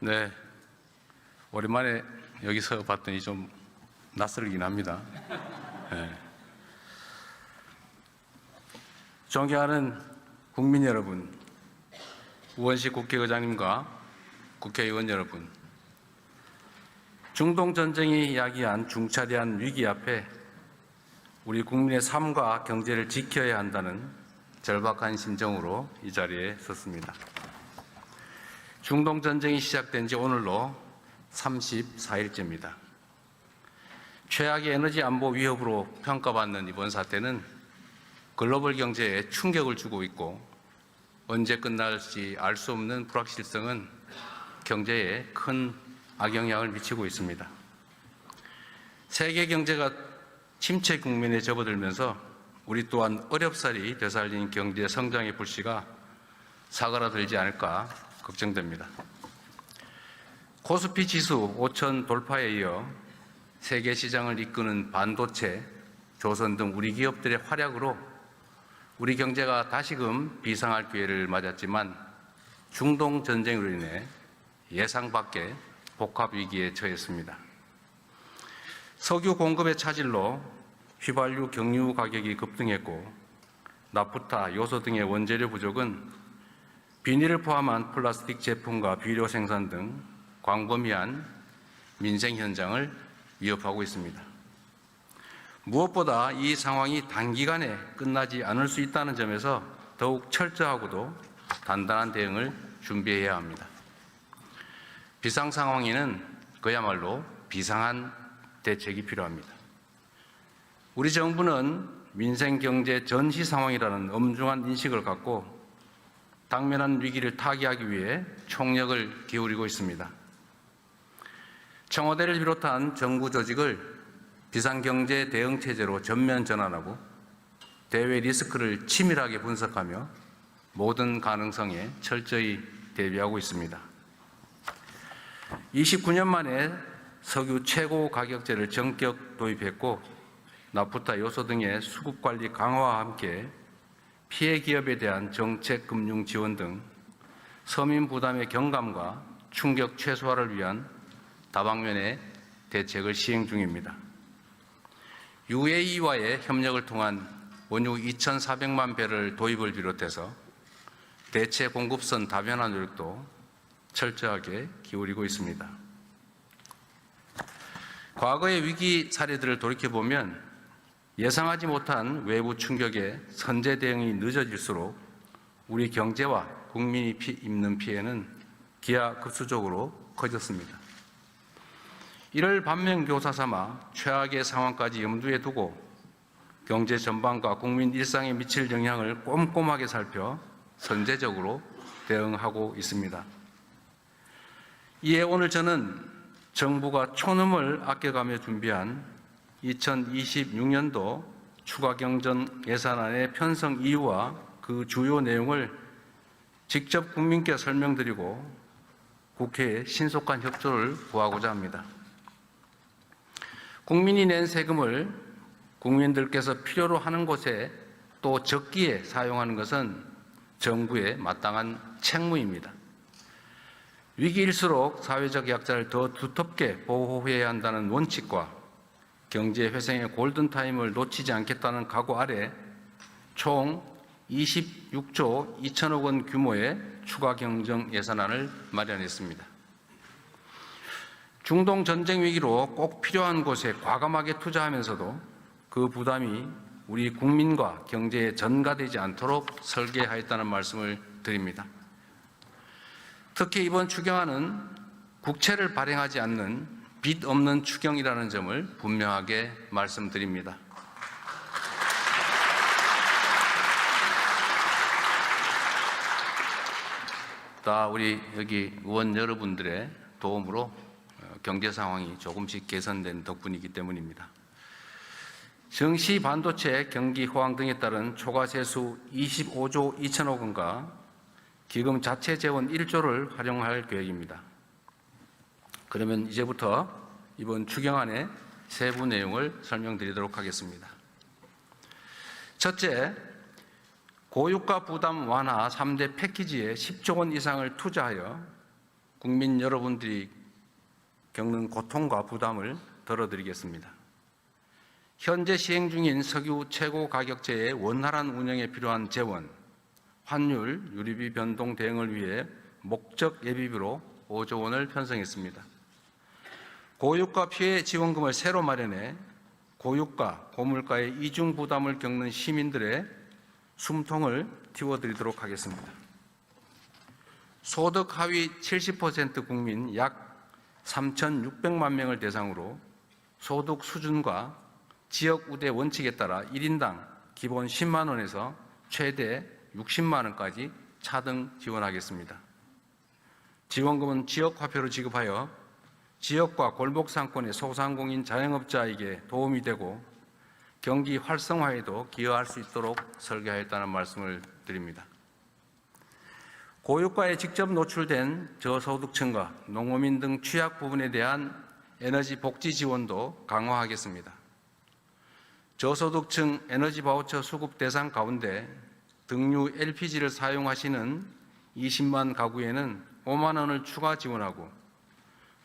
네, 오랜만에 여기서 봤더니 좀 낯설긴 합니다. 네. 존경하는 국민 여러분, 우원식 국회의장님과 국회의원 여러분, 중동 전쟁이 야기한 중차대한 위기 앞에 우리 국민의 삶과 경제를 지켜야 한다는 절박한 심정으로 이 자리에 섰습니다. 중동 전쟁이 시작된 지 오늘로 34일째입니다. 최악의 에너지 안보 위협으로 평가받는 이번 사태는 글로벌 경제에 충격을 주고 있고 언제 끝날지 알 수 없는 불확실성은 경제에 큰 악영향을 미치고 있습니다. 세계 경제가 침체 국면에 접어들면서 우리 또한 어렵사리 되살린 경제 성장의 불씨가 사그라들지 않을까 걱정됩니다. 코스피 지수 5천 돌파에 이어 세계 시장을 이끄는 반도체, 조선 등 우리 기업들의 활약으로 우리 경제가 다시금 비상할 기회를 맞았지만 중동 전쟁으로 인해 예상 밖의 복합 위기에 처했습니다. 석유 공급의 차질로 휘발유, 경유 가격이 급등했고 나프타, 요소 등의 원재료 부족은 비닐을 포함한 플라스틱 제품과 비료 생산 등 광범위한 민생 현장을 위협하고 있습니다. 무엇보다 이 상황이 단기간에 끝나지 않을 수 있다는 점에서 더욱 철저하고도 단단한 대응을 준비해야 합니다. 비상 상황에는 그야말로 비상한 대책이 필요합니다. 우리 정부는 민생 경제 전시 상황이라는 엄중한 인식을 갖고 당면한 위기를 타개하기 위해 총력을 기울이고 있습니다. 청와대를 비롯한 정부 조직을 비상경제 대응체제로 전면 전환하고 대외 리스크를 치밀하게 분석하며 모든 가능성에 철저히 대비하고 있습니다. 29년 만에 석유 최고 가격제를 전격 도입했고 나프타, 요소 등의 수급관리 강화와 함께 피해 기업에 대한 정책 금융 지원 등 서민 부담의 경감과 충격 최소화를 위한 다방면의 대책을 시행 중입니다. UAE와의 협력을 통한 원유 2,400만 배럴 도입을 비롯해서 대체 공급선 다변화 노력도 철저하게 기울이고 있습니다. 과거의 위기 사례들을 돌이켜보면 예상하지 못한 외부 충격에 선제 대응이 늦어질수록 우리 경제와 국민이 입는 피해는 기하급수적으로 커졌습니다. 이를 반면교사 삼아 최악의 상황까지 염두에 두고 경제 전반과 국민 일상에 미칠 영향을 꼼꼼하게 살펴 선제적으로 대응하고 있습니다. 이에 오늘 저는 정부가 촌음을 아껴가며 준비한 2026년도 추가경정 예산안의 편성 이유와 그 주요 내용을 직접 국민께 설명드리고 국회에 신속한 협조를 구하고자 합니다. 국민이 낸 세금을 국민들께서 필요로 하는 곳에 또 적기에 사용하는 것은 정부의 마땅한 책무입니다. 위기일수록 사회적 약자를 더 두텁게 보호해야 한다는 원칙과 경제 회생의 골든타임을 놓치지 않겠다는 각오 아래 총 26조 2천억 원 규모의 추가 경정 예산안을 마련했습니다. 중동 전쟁 위기로 꼭 필요한 곳에 과감하게 투자하면서도 그 부담이 우리 국민과 경제에 전가되지 않도록 설계하였다는 말씀을 드립니다. 특히 이번 추경안은 국채를 발행하지 않는 빚 없는 추경이라는 점을 분명하게 말씀드립니다. 다 우리 여기 의원 여러분들의 도움으로 경제 상황이 조금씩 개선된 덕분이기 때문입니다. 정시 반도체 경기 호황 등에 따른 초과 세수 25조 2천억 원과 기금 자체 재원 1조를 활용할 계획입니다. 그러면 이제부터 이번 추경안의 세부 내용을 설명드리도록 하겠습니다. 첫째, 고유가 부담 완화 3대 패키지에 10조 원 이상을 투자하여 국민 여러분들이 겪는 고통과 부담을 덜어드리겠습니다. 현재 시행 중인 석유 최고 가격제의 원활한 운영에 필요한 재원, 환율, 유류비 변동 대응을 위해 목적 예비비로 5조 원을 편성했습니다. 고유가 피해 지원금을 새로 마련해 고유가, 고물가의 이중 부담을 겪는 시민들의 숨통을 틔워드리도록 하겠습니다. 소득 하위 70% 국민 약 3,600만 명을 대상으로 소득 수준과 지역 우대 원칙에 따라 1인당 기본 10만 원에서 최대 60만 원까지 차등 지원하겠습니다. 지원금은 지역 화폐로 지급하여 지역과 골목 상권의 소상공인 자영업자에게 도움이 되고 경기 활성화에도 기여할 수 있도록 설계하였다는 말씀을 드립니다. 고유가에 직접 노출된 저소득층과 농어민 등 취약 부분에 대한 에너지 복지 지원도 강화하겠습니다. 저소득층 에너지 바우처 수급 대상 가운데 등유 LPG를 사용하시는 20만 가구에는 5만 원을 추가 지원하고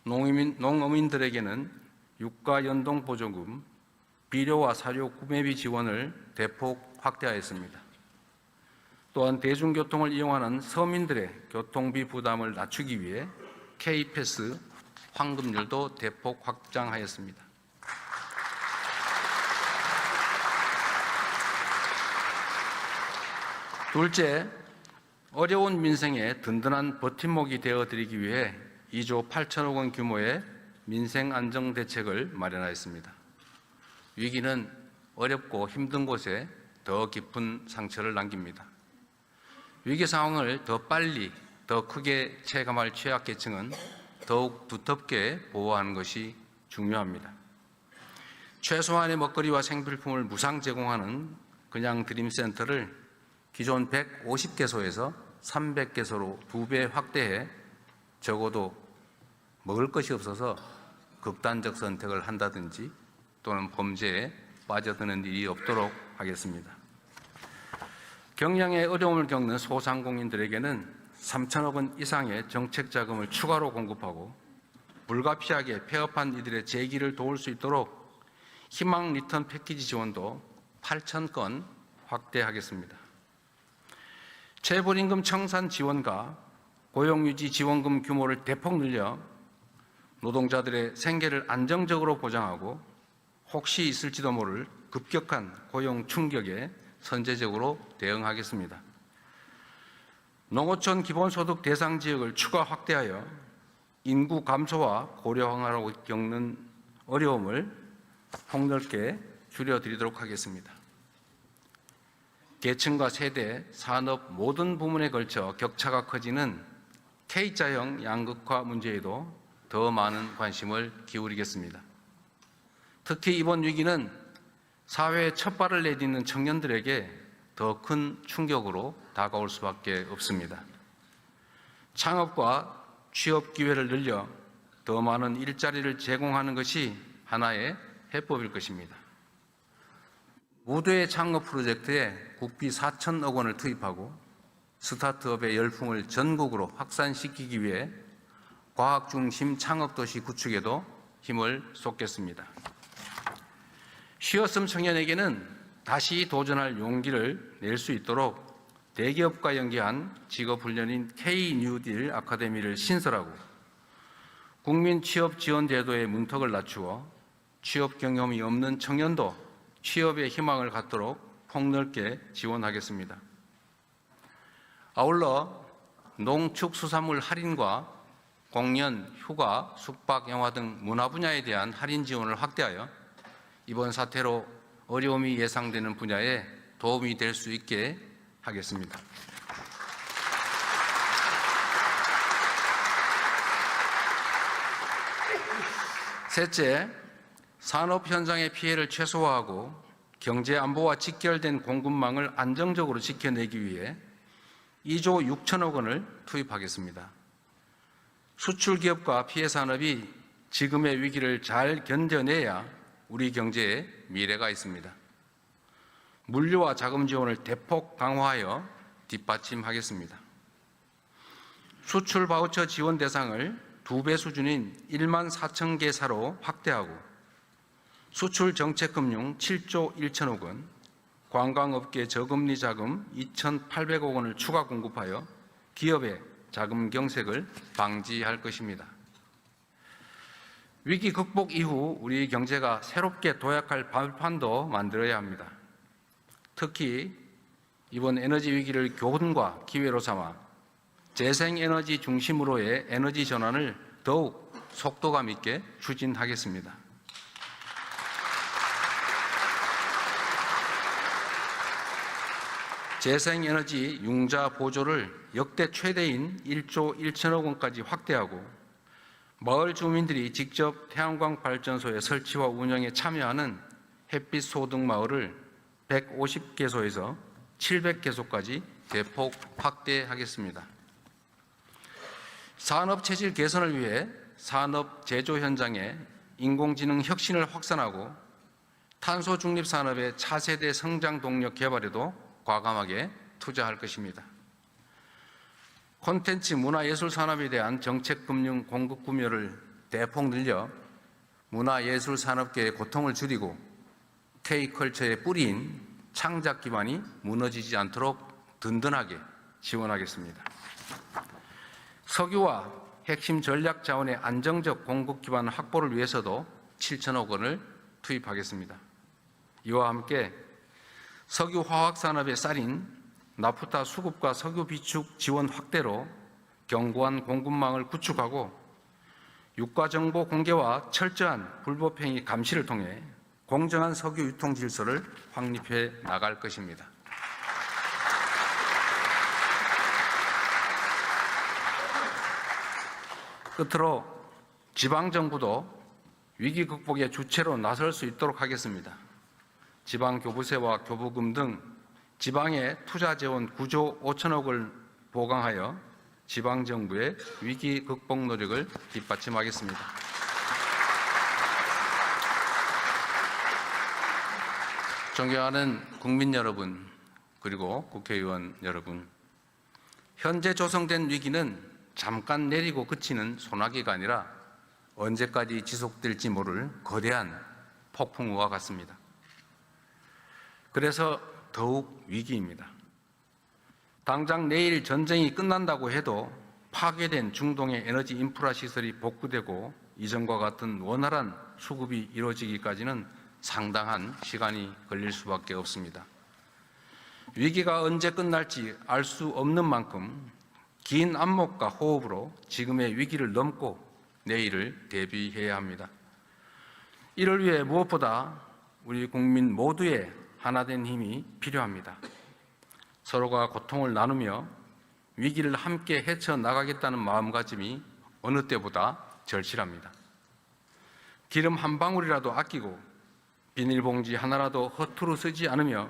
농어민들에게는 유가 연동 보조금, 비료와 사료 구매비 지원을 대폭 확대하였습니다. 또한 대중교통을 이용하는 서민들의 교통비 부담을 낮추기 위해 K패스 환급률도 대폭 확장하였습니다. 둘째, 어려운 민생에 든든한 버팀목이 되어드리기 위해 2조 8천억 원 규모의 민생안정대책을 마련하였습니다. 위기는 어렵고 힘든 곳에 더 깊은 상처를 남깁니다. 위기 상황을 더 빨리, 더 크게 체감할 취약계층은 더욱 두텁게 보호하는 것이 중요합니다. 최소한의 먹거리와 생필품을 무상 제공하는 그냥 드림센터를 기존 150개소에서 300개소로 2배 확대해 적어도 먹을 것이 없어서 극단적 선택을 한다든지 또는 범죄에 빠져드는 일이 없도록 하겠습니다. 경영에 어려움을 겪는 소상공인들에게는 3천억 원 이상의 정책 자금을 추가로 공급하고 불가피하게 폐업한 이들의 재기를 도울 수 있도록 희망 리턴 패키지 지원도 8천 건 확대하겠습니다. 재벌임금 청산 지원과 고용유지 지원금 규모를 대폭 늘려 노동자들의 생계를 안정적으로 보장하고 혹시 있을지도 모를 급격한 고용 충격에 선제적으로 대응하겠습니다. 농어촌 기본소득 대상 지역을 추가 확대하여 인구 감소와 고령화로 겪는 어려움을 폭넓게 줄여드리도록 하겠습니다. 계층과 세대, 산업 모든 부문에 걸쳐 격차가 커지는 K자형 양극화 문제에도 더 많은 관심을 기울이겠습니다. 특히 이번 위기는 사회에 첫 발을 내딛는 청년들에게 더 큰 충격으로 다가올 수밖에 없습니다. 창업과 취업 기회를 늘려 더 많은 일자리를 제공하는 것이 하나의 해법일 것입니다. 무대 창업 프로젝트에 국비 4천억 원을 투입하고 스타트업의 열풍을 전국으로 확산시키기 위해 과학 중심 창업도시 구축에도 힘을 쏟겠습니다. 쉬었음 청년에게는 다시 도전할 용기를 낼 수 있도록 대기업과 연계한 직업훈련인 K-뉴딜 아카데미를 신설하고 국민 취업 지원 제도의 문턱을 낮추어 취업 경험이 없는 청년도 취업의 희망을 갖도록 폭넓게 지원하겠습니다. 아울러 농축수산물 할인과 공연, 휴가, 숙박, 영화 등 문화 분야에 대한 할인 지원을 확대하여 이번 사태로 어려움이 예상되는 분야에 도움이 될 수 있게 하겠습니다. 셋째, 산업 현장의 피해를 최소화하고 경제 안보와 직결된 공급망을 안정적으로 지켜내기 위해 2조 6천억 원을 투입하겠습니다. 수출 기업과 피해 산업이 지금의 위기를 잘 견뎌내야 우리 경제에 미래가 있습니다. 물류와 자금 지원을 대폭 강화하여 뒷받침하겠습니다. 수출 바우처 지원 대상을 2배 수준인 1만 4천 개사로 확대하고 수출 정책금융 7조 1천억 원, 관광업계 저금리 자금 2,800억 원을 추가 공급하여 기업의 자금 경색을 방지할 것입니다. 위기 극복 이후 우리 경제가 새롭게 도약할 발판도 만들어야 합니다. 특히 이번 에너지 위기를 교훈과 기회로 삼아 재생에너지 중심으로의 에너지 전환을 더욱 속도감 있게 추진하겠습니다. 재생에너지 융자 보조를 역대 최대인 1조 1천억 원까지 확대하고 마을 주민들이 직접 태양광 발전소의 설치와 운영에 참여하는 햇빛 소등 마을을 150개소에서 700개소까지 대폭 확대하겠습니다. 산업 체질 개선을 위해 산업 제조 현장에 인공지능 혁신을 확산하고 탄소 중립 산업의 차세대 성장 동력 개발에도 과감하게 투자할 것입니다. 콘텐츠 문화예술 산업에 대한 정책 금융 공급 구매를 대폭 늘려 문화예술 산업계의 고통을 줄이고 K컬처의 뿌리인 창작 기반이 무너지지 않도록 든든하게 지원하겠습니다. 석유와 핵심 전략 자원의 안정적 공급 기반 확보를 위해서도 7천억 원을 투입하겠습니다. 이와 함께 석유 화학 산업의 쌀인 나프타 수급과 석유 비축 지원 확대로 견고한 공급망을 구축하고 유가 정보 공개와 철저한 불법행위 감시를 통해 공정한 석유 유통 질서를 확립해 나갈 것입니다. 끝으로 지방정부도 위기 극복의 주체로 나설 수 있도록 하겠습니다. 지방교부세와 교부금 등 지방의 투자 재원 9조 5천억을 보강하여 지방정부의 위기 극복 노력을 뒷받침하겠습니다. 존경하는 국민 여러분, 그리고 국회의원 여러분, 현재 조성된 위기는 잠깐 내리고 그치는 소나기가 아니라 언제까지 지속될지 모를 거대한 폭풍우와 같습니다. 그래서 더욱 위기입니다. 당장 내일 전쟁이 끝난다고 해도 파괴된 중동의 에너지 인프라 시설이 복구되고 이전과 같은 원활한 수급이 이루어지기까지는 상당한 시간이 걸릴 수밖에 없습니다. 위기가 언제 끝날지 알 수 없는 만큼 긴 안목과 호흡으로 지금의 위기를 넘고 내일을 대비해야 합니다. 이를 위해 무엇보다 우리 국민 모두의 하나된 힘이 필요합니다. 서로가 고통을 나누며 위기를 함께 헤쳐나가겠다는 마음가짐이 어느 때보다 절실합니다. 기름 한 방울이라도 아끼고 비닐봉지 하나라도 허투루 쓰지 않으며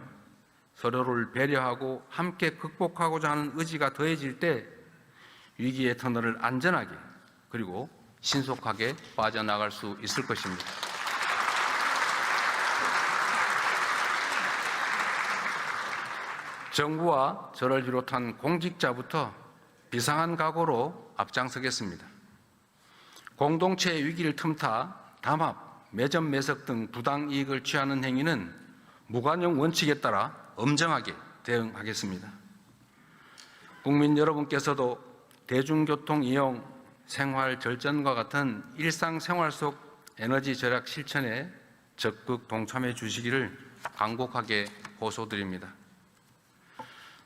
서로를 배려하고 함께 극복하고자 하는 의지가 더해질 때 위기의 터널을 안전하게 그리고 신속하게 빠져나갈 수 있을 것입니다. 정부와 저를 비롯한 공직자부터 비상한 각오로 앞장서겠습니다. 공동체의 위기를 틈타 담합, 매점 매석 등 부당 이익을 취하는 행위는 무관용 원칙에 따라 엄정하게 대응하겠습니다. 국민 여러분께서도 대중교통 이용, 생활 절전과 같은 일상생활 속 에너지 절약 실천에 적극 동참해 주시기를 간곡하게 호소드립니다.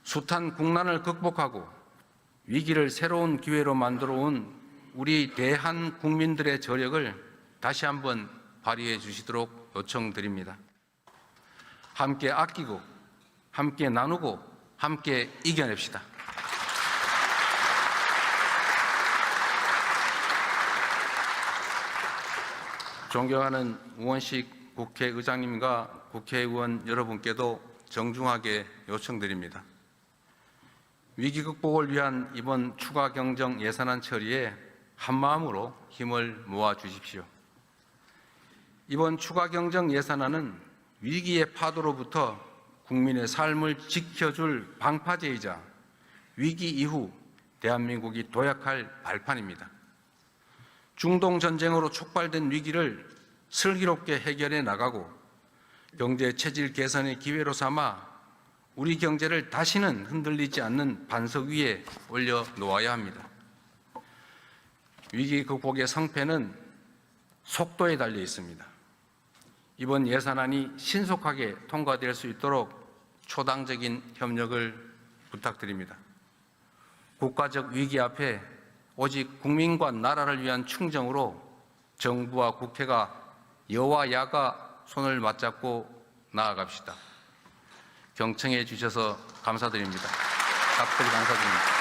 숱한 국난을 극복하고 위기를 새로운 기회로 만들어 온 우리 대한 국민들의 저력을 다시 한번 발휘해 주시도록 요청드립니다. 함께 아끼고, 함께 나누고, 함께 이겨냅시다. 존경하는 우원식 국회의장님과 국회의원 여러분께도 정중하게 요청드립니다. 위기 극복을 위한 이번 추가 경정 예산안 처리에 한마음으로 힘을 모아 주십시오. 이번 추가 경정 예산안은 위기의 파도로부터 국민의 삶을 지켜줄 방파제이자 위기 이후 대한민국이 도약할 발판입니다. 중동 전쟁으로 촉발된 위기를 슬기롭게 해결해 나가고 경제 체질 개선의 기회로 삼아 우리 경제를 다시는 흔들리지 않는 반석 위에 올려 놓아야 합니다. 위기 극복의 성패는 속도에 달려 있습니다. 이번 예산안이 신속하게 통과될 수 있도록 초당적인 협력을 부탁드립니다. 국가적 위기 앞에 오직 국민과 나라를 위한 충정으로 정부와 국회가 여와 야가 손을 맞잡고 나아갑시다. 경청해 주셔서 감사드립니다. 각별히 감사드립니다.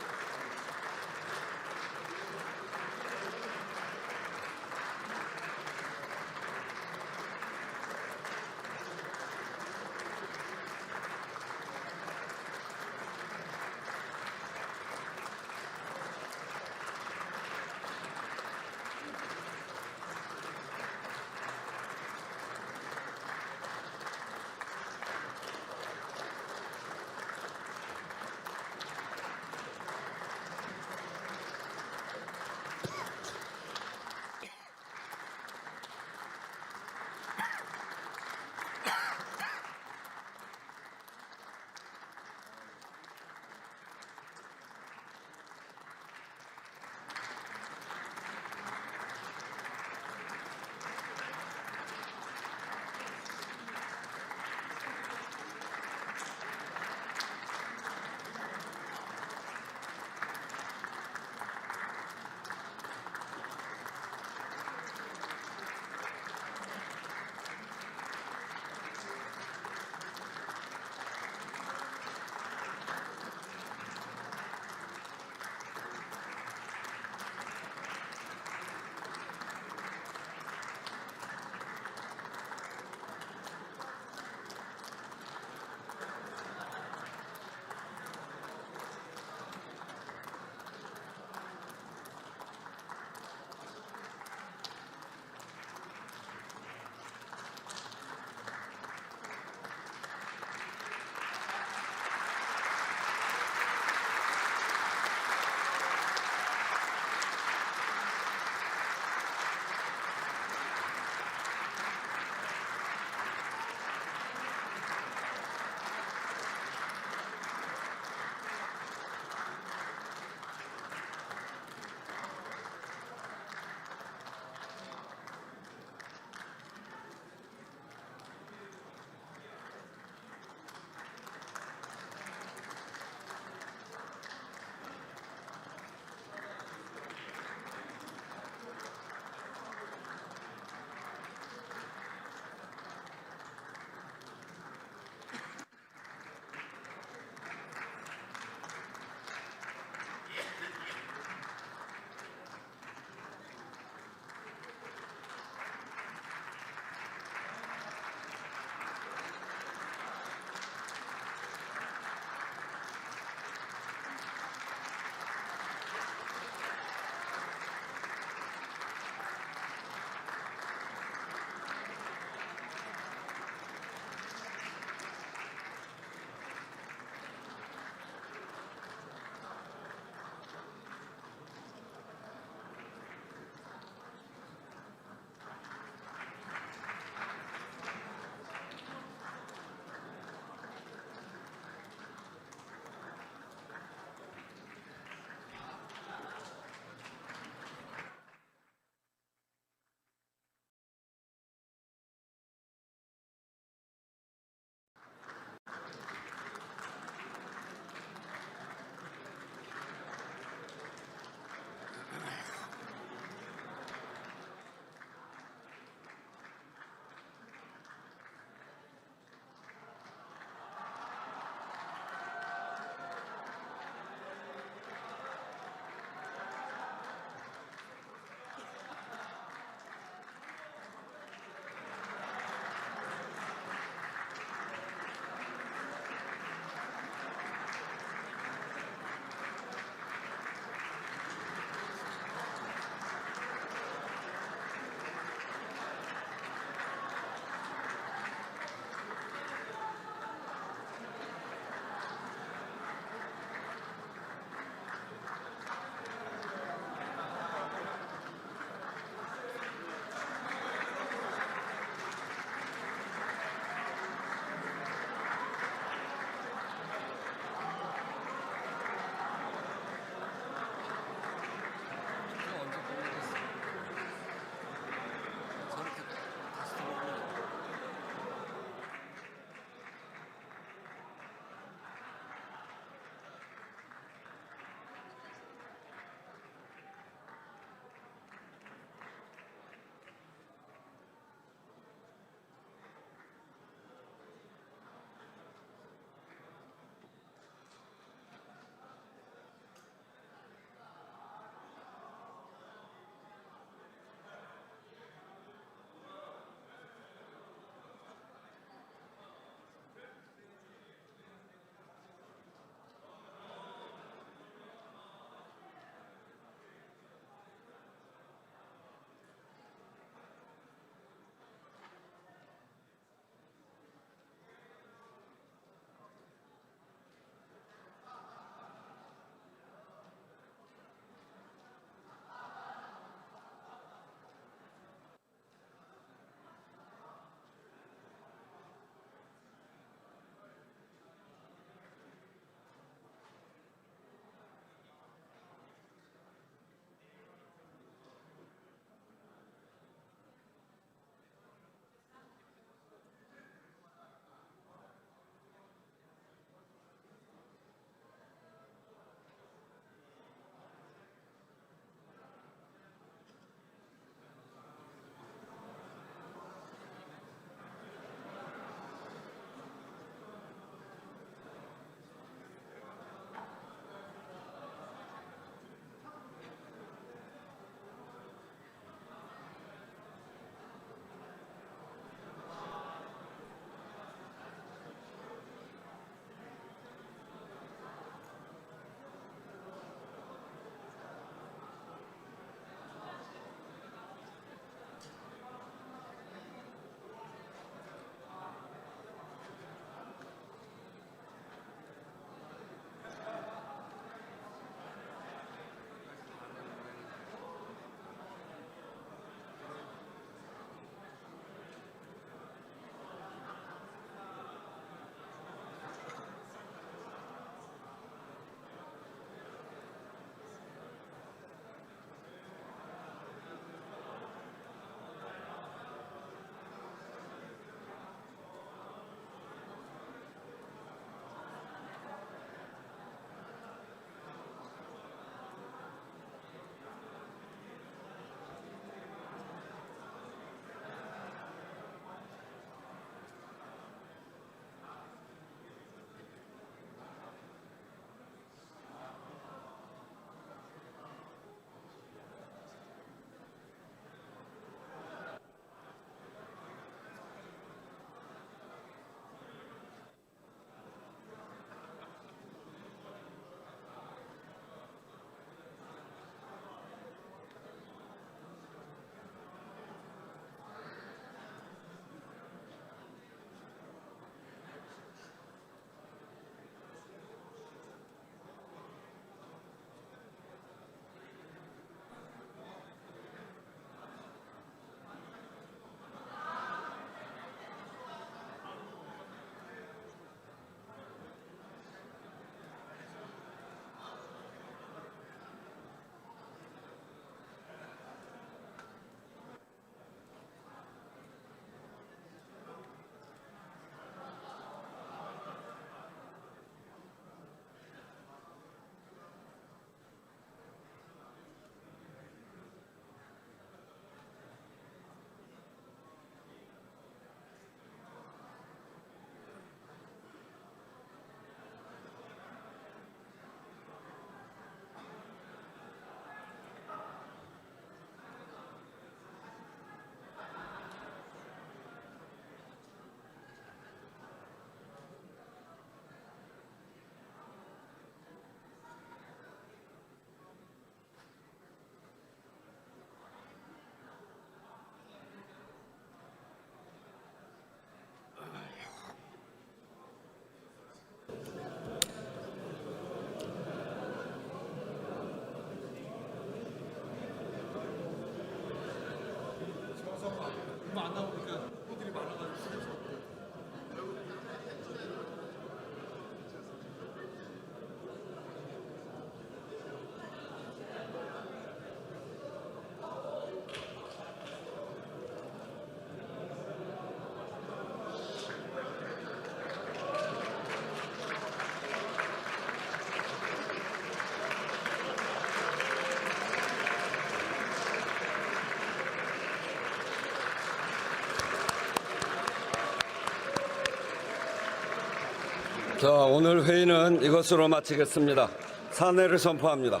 자, 오늘 회의는 이것으로 마치겠습니다. 사내를 선포합니다.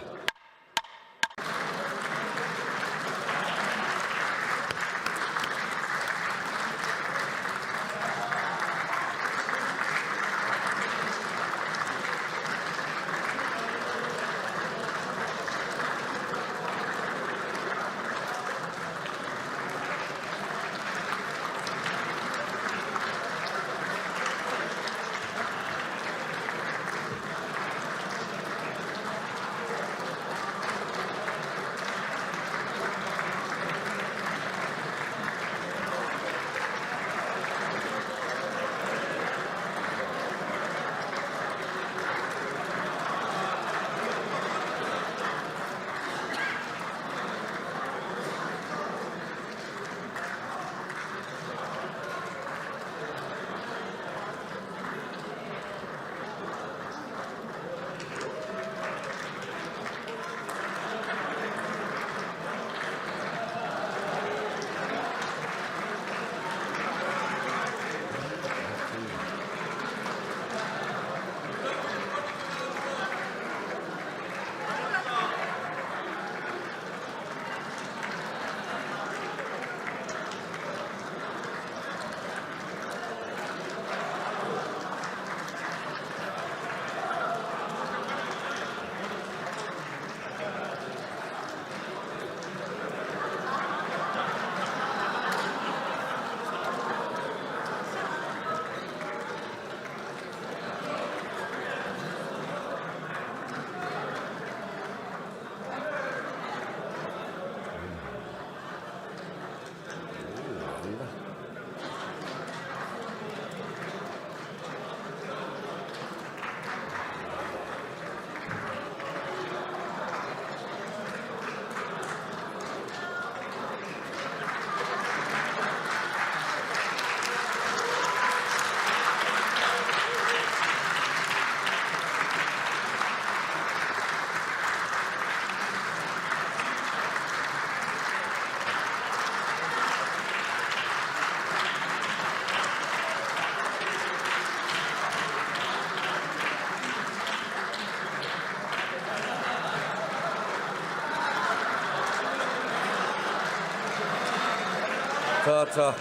자.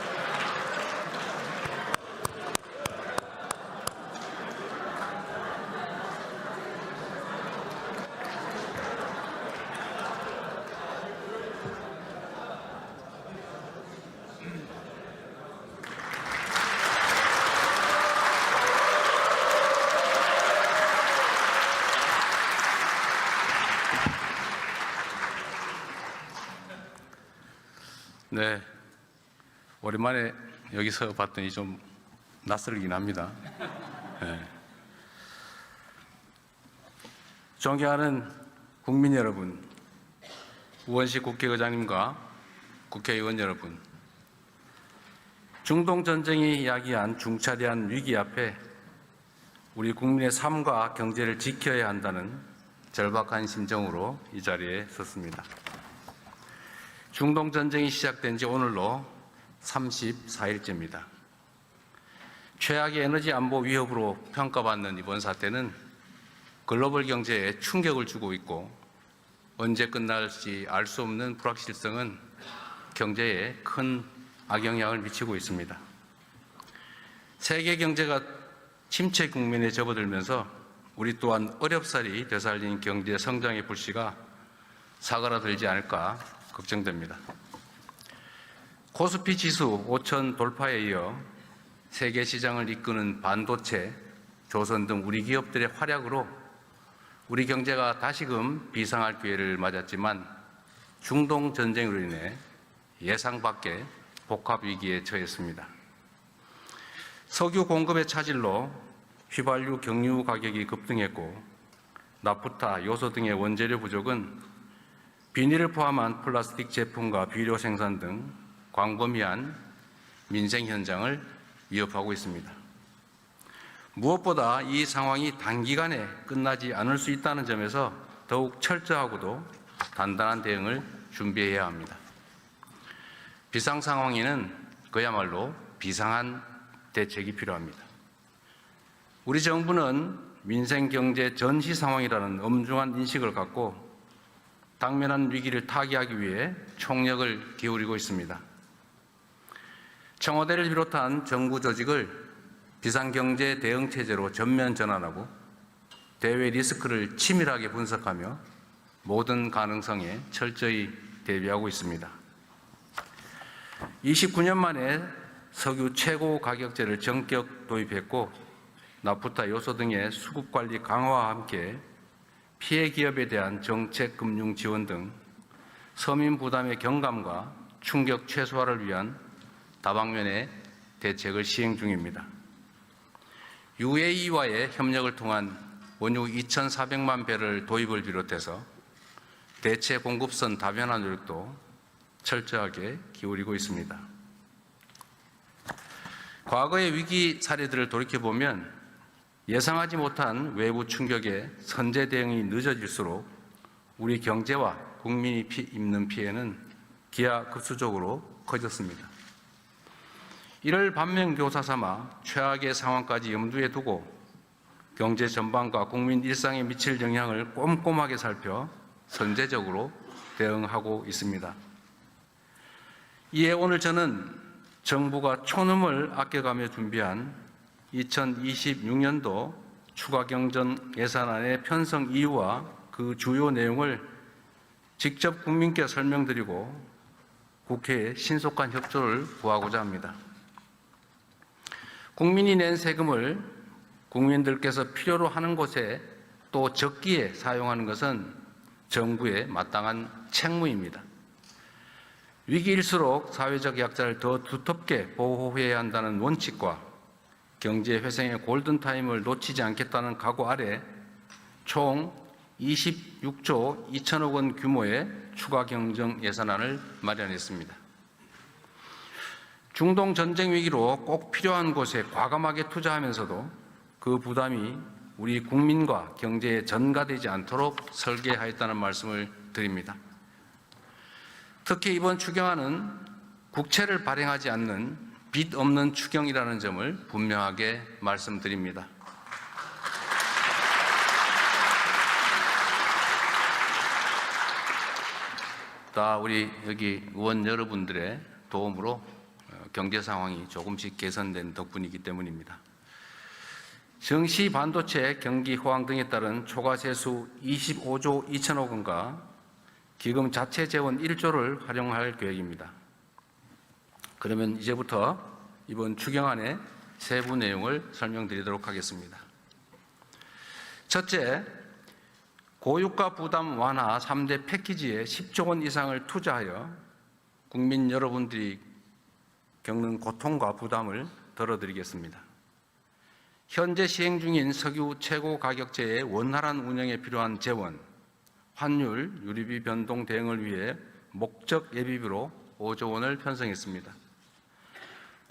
네, 오랜만에 여기서 봤더니 좀 낯설긴 합니다. 네. 존경하는 국민 여러분, 우원식 국회의장님과 국회의원 여러분, 중동 전쟁이 야기한 중차대한 위기 앞에 우리 국민의 삶과 경제를 지켜야 한다는 절박한 심정으로 이 자리에 섰습니다. 중동 전쟁이 시작된 지 오늘로 34일째입니다. 최악의 에너지 안보 위협으로 평가받는 이번 사태는 글로벌 경제에 충격을 주고 있고 언제 끝날지 알 수 없는 불확실성은 경제에 큰 악영향을 미치고 있습니다. 세계 경제가 침체 국면에 접어들면서 우리 또한 어렵사리 되살린 경제 성장의 불씨가 사그라들지 않을까 걱정됩니다. 코스피 지수 5천 돌파에 이어 세계 시장을 이끄는 반도체, 조선 등 우리 기업들의 활약으로 우리 경제가 다시금 비상할 기회를 맞았지만 중동 전쟁으로 인해 예상 밖의 복합 위기에 처했습니다. 석유 공급의 차질로 휘발유, 경유 가격이 급등했고 나프타, 요소 등의 원재료 부족은 비닐을 포함한 플라스틱 제품과 비료 생산 등 광범위한 민생 현장을 위협하고 있습니다. 무엇보다 이 상황이 단기간에 끝나지 않을 수 있다는 점에서 더욱 철저하고도 단단한 대응을 준비해야 합니다. 비상 상황에는 그야말로 비상한 대책이 필요합니다. 우리 정부는 민생 경제 전시 상황이라는 엄중한 인식을 갖고 당면한 위기를 타개하기 위해 총력을 기울이고 있습니다. 청와대를 비롯한 정부 조직을 비상경제 대응체제로 전면 전환하고 대외 리스크를 치밀하게 분석하며 모든 가능성에 철저히 대비하고 있습니다. 29년 만에 석유 최고 가격제를 전격 도입했고 나프타 요소 등의 수급 관리 강화와 함께 피해 기업에 대한 정책 금융 지원 등 서민 부담의 경감과 충격 최소화를 위한 다방면의 대책을 시행 중입니다. UAE와의 협력을 통한 원유 2,400만 배럴 도입을 비롯해서 대체 공급선 다변화 노력도 철저하게 기울이고 있습니다. 과거의 위기 사례들을 돌이켜보면 예상하지 못한 외부 충격에 선제 대응이 늦어질수록 우리 경제와 국민이 입는 피해는 기하급수적으로 커졌습니다. 이를 반면교사 삼아 최악의 상황까지 염두에 두고 경제 전반과 국민 일상에 미칠 영향을 꼼꼼하게 살펴 선제적으로 대응하고 있습니다. 이에 오늘 저는 정부가 촌음을 아껴가며 준비한 2026년도 추가경정 예산안의 편성 이유와 그 주요 내용을 직접 국민께 설명드리고 국회에 신속한 협조를 구하고자 합니다. 국민이 낸 세금을 국민들께서 필요로 하는 곳에 또 적기에 사용하는 것은 정부의 마땅한 책무입니다. 위기일수록 사회적 약자를 더 두텁게 보호해야 한다는 원칙과 경제 회생의 골든타임을 놓치지 않겠다는 각오 아래 총 26조 2천억 원 규모의 추가 경정 예산안을 마련했습니다. 중동 전쟁 위기로 꼭 필요한 곳에 과감하게 투자하면서도 그 부담이 우리 국민과 경제에 전가되지 않도록 설계하였다는 말씀을 드립니다. 특히 이번 추경안은 국채를 발행하지 않는 빚 없는 추경이라는 점을 분명하게 말씀드립니다. 다 우리 여기 의원 여러분들의 도움으로 경제 상황이 조금씩 개선된 덕분이기 때문입니다. 정시 반도체 경기 호황 등에 따른 초과 세수 25조 2천억 원과 기금 자체 재원 1조를 활용할 계획입니다. 그러면 이제부터 이번 추경안의 세부 내용을 설명드리도록 하겠습니다. 첫째, 고유가 부담 완화 3대 패키지에 10조 원 이상을 투자하여 국민 여러분들이 겪는 고통과 부담을 덜어드리겠습니다. 현재 시행 중인 석유 최고 가격제의 원활한 운영에 필요한 재원, 환율, 유류비 변동 대응을 위해 목적 예비비로 5조 원을 편성했습니다.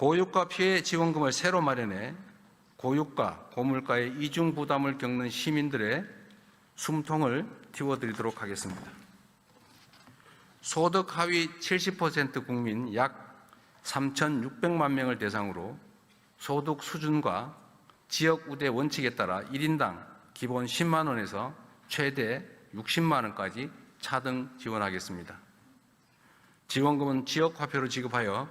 고유가 피해 지원금을 새로 마련해 고유가, 고물가의 이중 부담을 겪는 시민들의 숨통을 틔워드리도록 하겠습니다. 소득 하위 70% 국민 약 3,600만 명을 대상으로 소득 수준과 지역 우대 원칙에 따라 1인당 기본 10만 원에서 최대 60만 원까지 차등 지원하겠습니다. 지원금은 지역 화폐로 지급하여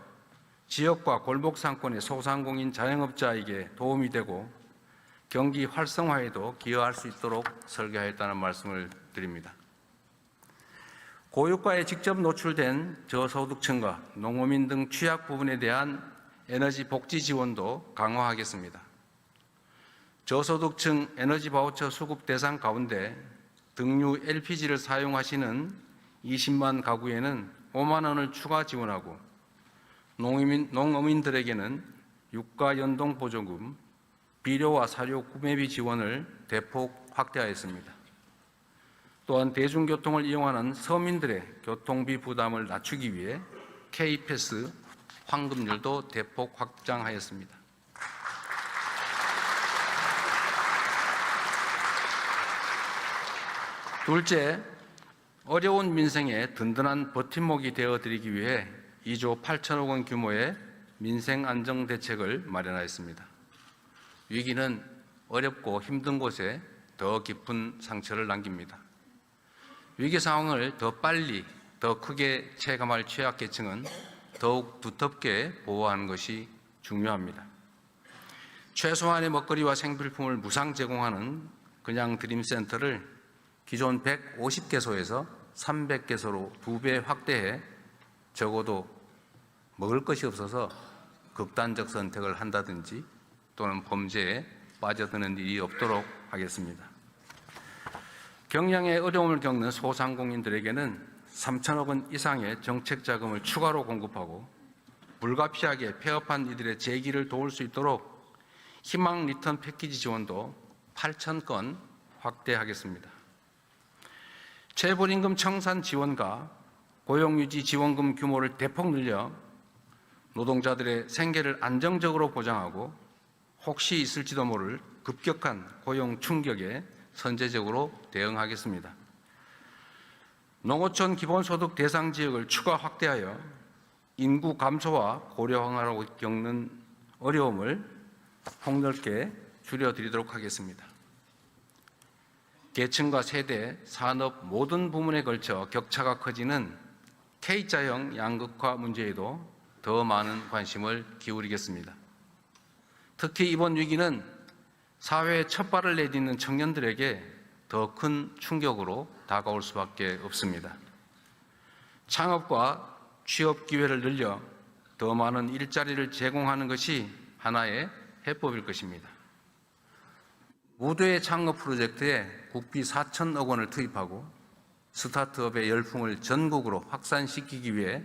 지역과 골목 상권의 소상공인 자영업자에게 도움이 되고 경기 활성화에도 기여할 수 있도록 설계하였다는 말씀을 드립니다. 고유가에 직접 노출된 저소득층과 농어민 등 취약 부분에 대한 에너지 복지 지원도 강화하겠습니다. 저소득층 에너지 바우처 수급 대상 가운데 등유 LPG를 사용하시는 20만 가구에는 5만 원을 추가 지원하고 농어민들에게는 유가 연동 보조금, 비료와 사료 구매비 지원을 대폭 확대하였습니다. 또한 대중교통을 이용하는 서민들의 교통비 부담을 낮추기 위해 K패스 환급률도 대폭 확장하였습니다. 둘째, 어려운 민생에 든든한 버팀목이 되어드리기 위해 2조 8천억 원 규모의 민생 안정 대책을 마련하였습니다. 위기는 어렵고 힘든 곳에 더 깊은 상처를 남깁니다. 위기 상황을 더 빨리, 더 크게 체감할 취약계층은 더욱 두텁게 보호하는 것이 중요합니다. 최소한의 먹거리와 생필품을 무상 제공하는 그냥 드림센터를 기존 150개소에서 300개소로 2배 확대해 적어도 먹을 것이 없어서 극단적 선택을 한다든지 또는 범죄에 빠져드는 일이 없도록 하겠습니다. 경영에 어려움을 겪는 소상공인들에게는 3천억 원 이상의 정책 자금을 추가로 공급하고 불가피하게 폐업한 이들의 재기를 도울 수 있도록 희망 리턴 패키지 지원도 8천 건 확대하겠습니다. 재벌임금 청산 지원과 고용유지 지원금 규모를 대폭 늘려 노동자들의 생계를 안정적으로 보장하고 혹시 있을지도 모를 급격한 고용 충격에 선제적으로 대응하겠습니다. 농어촌 기본소득 대상 지역을 추가 확대하여 인구 감소와 고령화로 겪는 어려움을 폭넓게 줄여드리도록 하겠습니다. 계층과 세대, 산업 모든 부문에 걸쳐 격차가 커지는 K자형 양극화 문제에도 더 많은 관심을 기울이겠습니다. 특히 이번 위기는 사회에 첫 발을 내딛는 청년들에게 더 큰 충격으로 다가올 수밖에 없습니다. 창업과 취업 기회를 늘려 더 많은 일자리를 제공하는 것이 하나의 해법일 것입니다. 무도의 창업 프로젝트에 국비 4천억 원을 투입하고 스타트업의 열풍을 전국으로 확산시키기 위해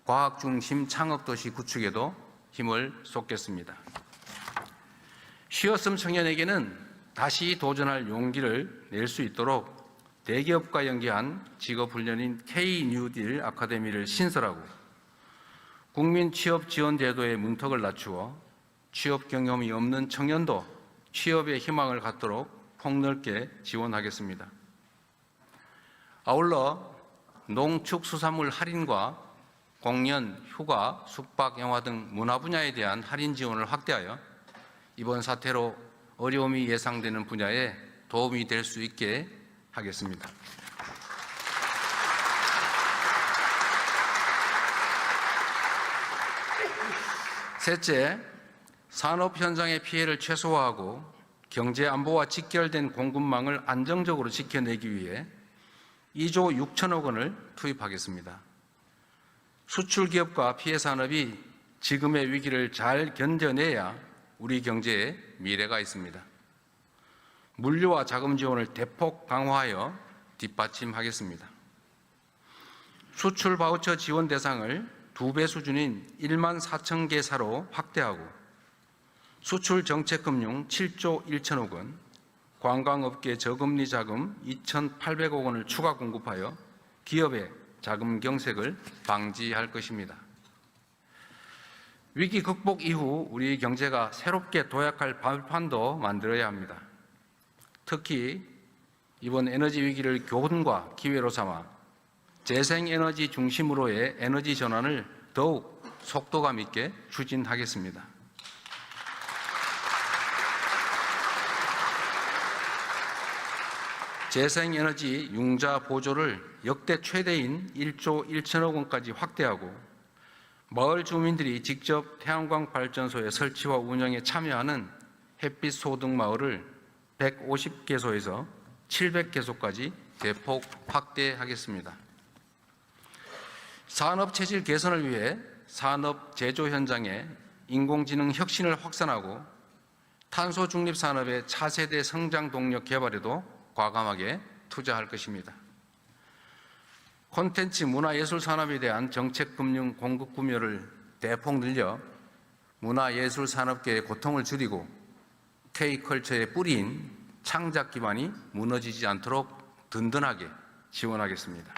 과학 중심 창업도시 구축에도 힘을 쏟겠습니다. 쉬었음 청년에게는 다시 도전할 용기를 낼 수 있도록 대기업과 연계한 직업훈련인 K-뉴딜 아카데미를 신설하고 국민 취업 지원 제도의 문턱을 낮추어 취업 경험이 없는 청년도 취업의 희망을 갖도록 폭넓게 지원하겠습니다. 아울러 농축수산물 할인과 공연, 휴가, 숙박, 영화 등 문화 분야에 대한 할인 지원을 확대하여 이번 사태로 어려움이 예상되는 분야에 도움이 될 수 있게 하겠습니다. 셋째, 산업 현장의 피해를 최소화하고 경제 안보와 직결된 공급망을 안정적으로 지켜내기 위해 2조 6천억 원을 투입하겠습니다. 수출 기업과 피해 산업이 지금의 위기를 잘 견뎌내야 우리 경제에 미래가 있습니다. 물류와 자금 지원을 대폭 강화하여 뒷받침하겠습니다. 수출 바우처 지원 대상을 2배 수준인 1만 4천 개 사로 확대하고 수출 정책금융 7조 1천억 원, 관광업계 저금리 자금 2,800억 원을 추가 공급하여 기업의 자금 경색을 방지할 것입니다. 위기 극복 이후 우리 경제가 새롭게 도약할 발판도 만들어야 합니다. 특히 이번 에너지 위기를 교훈과 기회로 삼아 재생에너지 중심으로의 에너지 전환을 더욱 속도감 있게 추진하겠습니다. 재생에너지 융자 보조를 역대 최대인 1조 1천억 원까지 확대하고 마을 주민들이 직접 태양광 발전소의 설치와 운영에 참여하는 햇빛 소득 마을을 150개소에서 700개소까지 대폭 확대하겠습니다. 산업 체질 개선을 위해 산업 제조 현장에 인공지능 혁신을 확산하고 탄소 중립 산업의 차세대 성장 동력 개발에도 과감하게 투자할 것입니다. 콘텐츠 문화예술 산업에 대한 정책금융 공급 구매를 대폭 늘려 문화예술 산업계의 고통을 줄이고 K컬처의 뿌리인 창작 기반이 무너지지 않도록 든든하게 지원하겠습니다.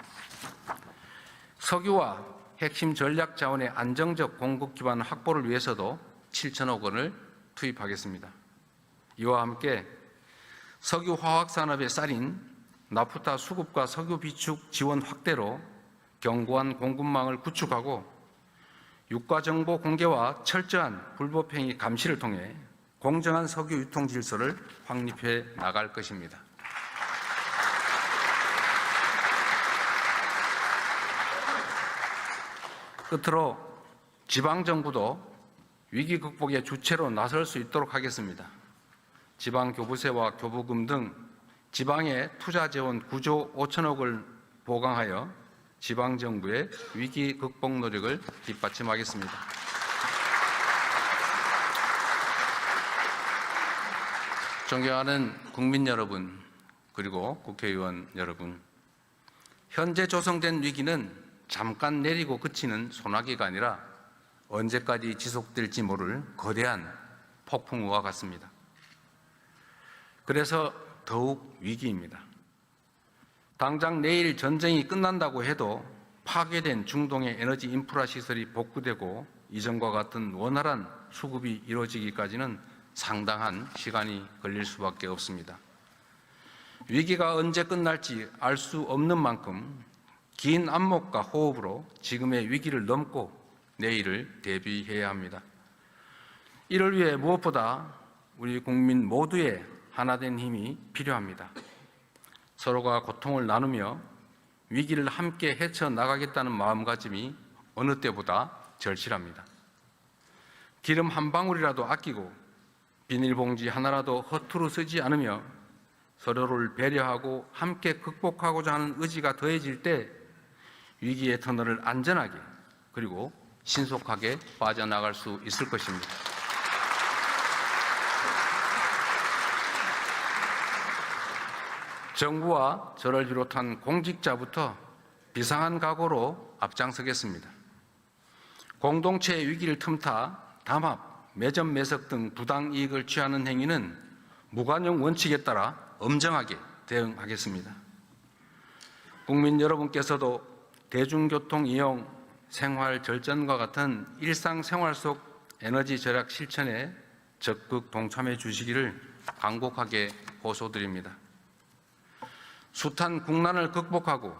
석유와 핵심 전략 자원의 안정적 공급 기반 확보를 위해서도 7천억 원을 투입하겠습니다. 이와 함께 석유 화학 산업의 쌀인 나프타 수급과 석유 비축 지원 확대로 견고한 공급망을 구축하고 유가 정보 공개와 철저한 불법행위 감시를 통해 공정한 석유 유통 질서를 확립해 나갈 것입니다. 끝으로 지방정부도 위기 극복의 주체로 나설 수 있도록 하겠습니다. 지방교부세와 교부금 등 지방의 투자 재원 9조 5천억을 보강하여 지방정부의 위기 극복 노력을 뒷받침하겠습니다. 존경하는 국민 여러분, 그리고 국회의원 여러분, 현재 조성된 위기는 잠깐 내리고 그치는 소나기가 아니라 언제까지 지속될지 모를 거대한 폭풍우와 같습니다. 그래서 더욱 위기입니다. 당장 내일 전쟁이 끝난다고 해도 파괴된 중동의 에너지 인프라 시설이 복구되고 이전과 같은 원활한 수급이 이루어지기까지는 상당한 시간이 걸릴 수밖에 없습니다. 위기가 언제 끝날지 알 수 없는 만큼 긴 안목과 호흡으로 지금의 위기를 넘고 내일을 대비해야 합니다. 이를 위해 무엇보다 우리 국민 모두의 하나된 힘이 필요합니다. 서로가 고통을 나누며 위기를 함께 헤쳐나가겠다는 마음가짐이 어느 때보다 절실합니다. 기름 한 방울이라도 아끼고 비닐봉지 하나라도 허투루 쓰지 않으며 서로를 배려하고 함께 극복하고자 하는 의지가 더해질 때 위기의 터널을 안전하게 그리고 신속하게 빠져나갈 수 있을 것입니다. 정부와 저를 비롯한 공직자부터 비상한 각오로 앞장서겠습니다. 공동체의 위기를 틈타 담합, 매점 매석 등 부당 이익을 취하는 행위는 무관용 원칙에 따라 엄정하게 대응하겠습니다. 국민 여러분께서도 대중교통 이용, 생활 절전과 같은 일상생활 속 에너지 절약 실천에 적극 동참해 주시기를 간곡하게 호소드립니다. 숱한 국난을 극복하고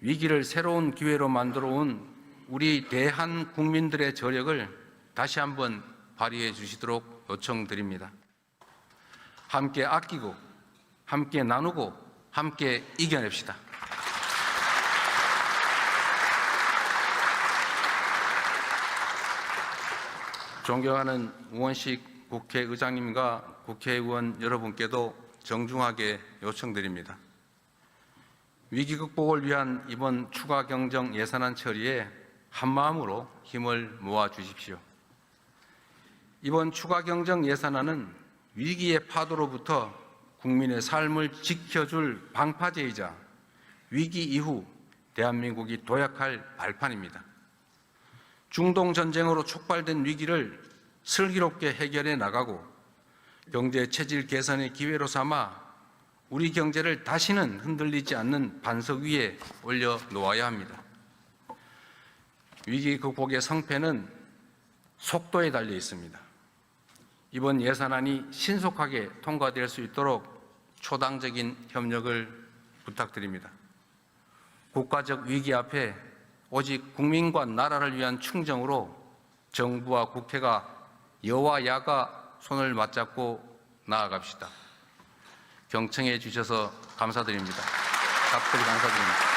위기를 새로운 기회로 만들어 온 우리 대한 국민들의 저력을 다시 한번 발휘해 주시도록 요청드립니다. 함께 아끼고, 함께 나누고, 함께 이겨냅시다. 존경하는 우원식 국회의장님과 국회의원 여러분께도 정중하게 요청드립니다. 위기 극복을 위한 이번 추가 경정 예산안 처리에 한마음으로 힘을 모아 주십시오. 이번 추가 경정 예산안은 위기의 파도로부터 국민의 삶을 지켜줄 방파제이자 위기 이후 대한민국이 도약할 발판입니다. 중동 전쟁으로 촉발된 위기를 슬기롭게 해결해 나가고 경제 체질 개선의 기회로 삼아 우리 경제를 다시는 흔들리지 않는 반석 위에 올려놓아야 합니다. 위기 극복의 성패는 속도에 달려 있습니다. 이번 예산안이 신속하게 통과될 수 있도록 초당적인 협력을 부탁드립니다. 국가적 위기 앞에 오직 국민과 나라를 위한 충정으로 정부와 국회가 여와 야가 손을 맞잡고 나아갑시다. 경청해 주셔서 감사드립니다. 각별히 감사드립니다.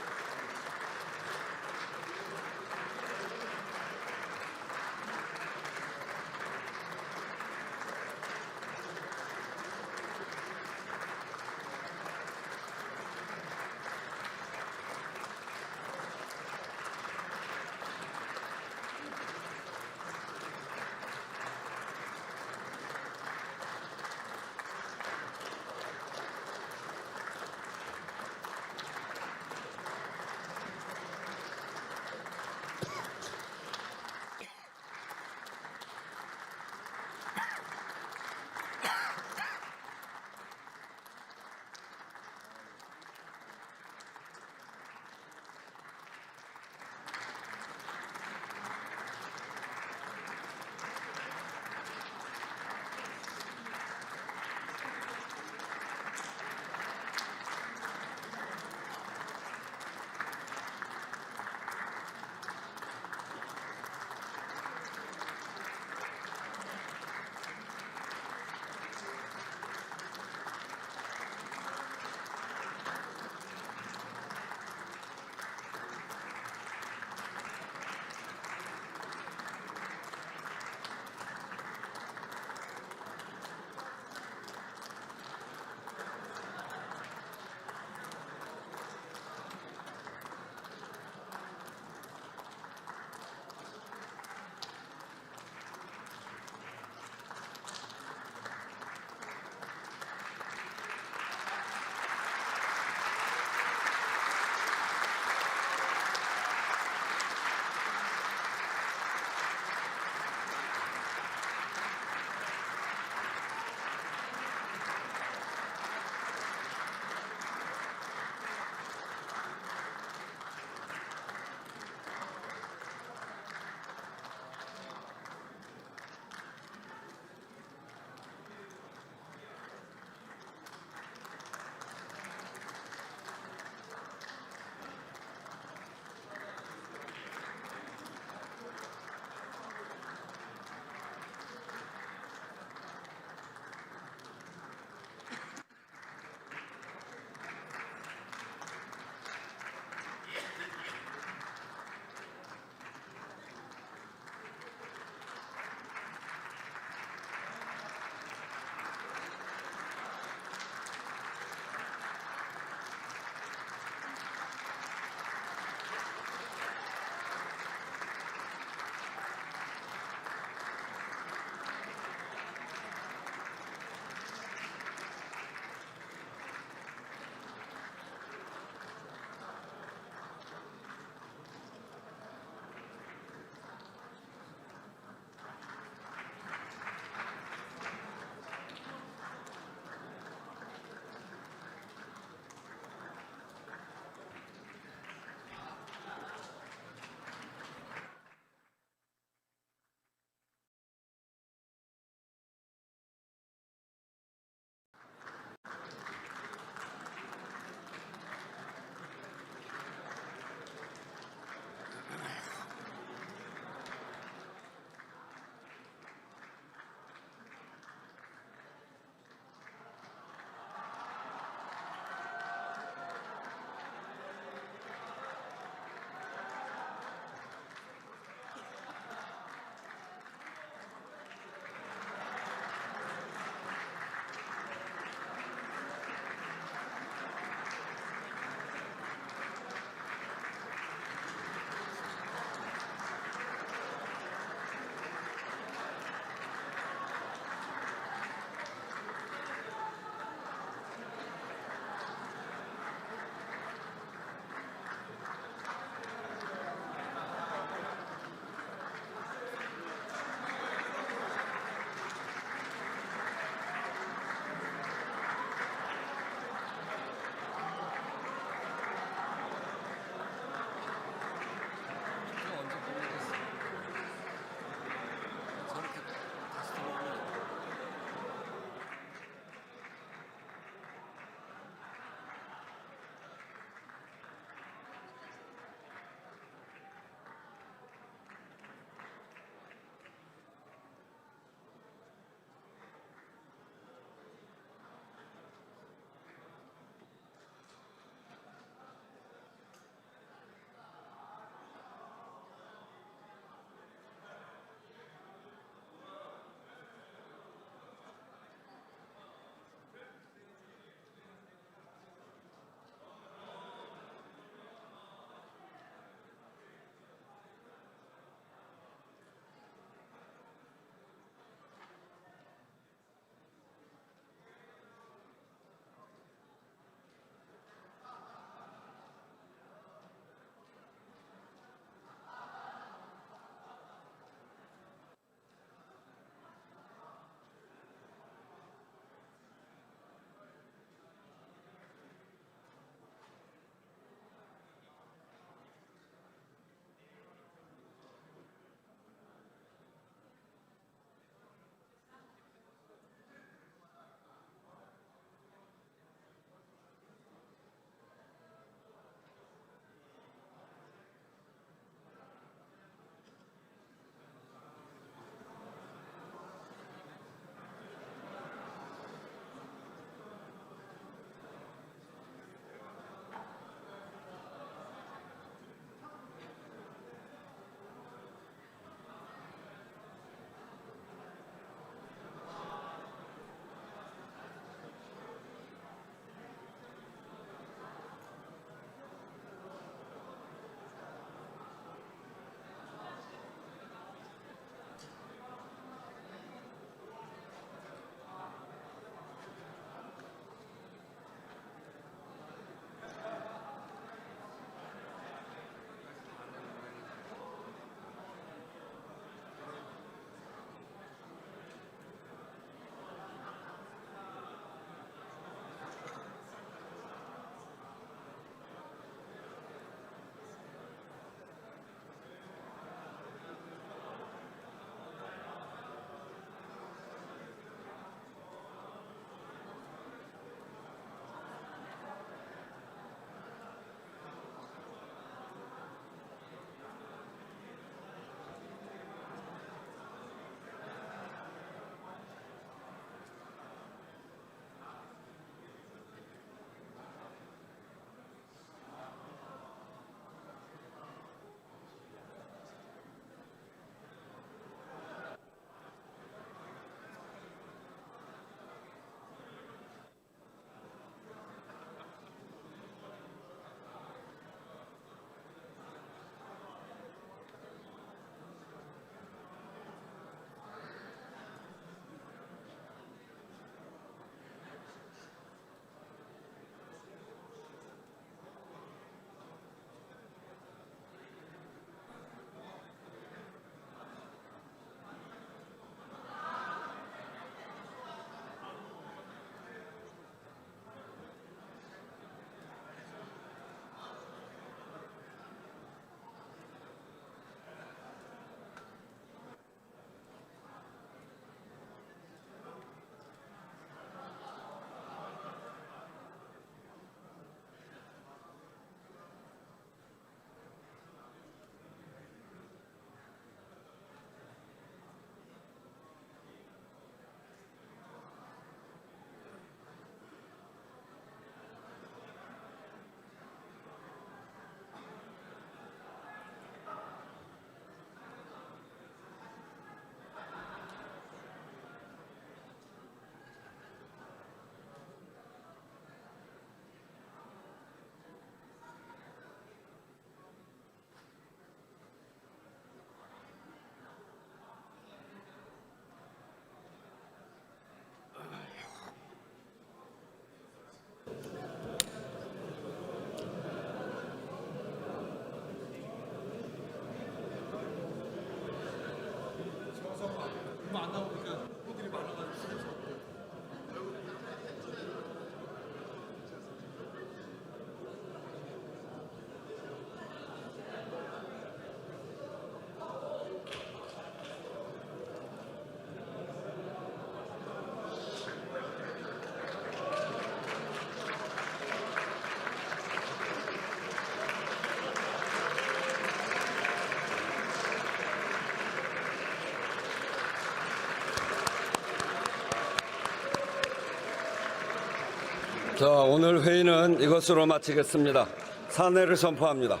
자, 오늘 회의는 이것으로 마치겠습니다. 사내를 선포합니다.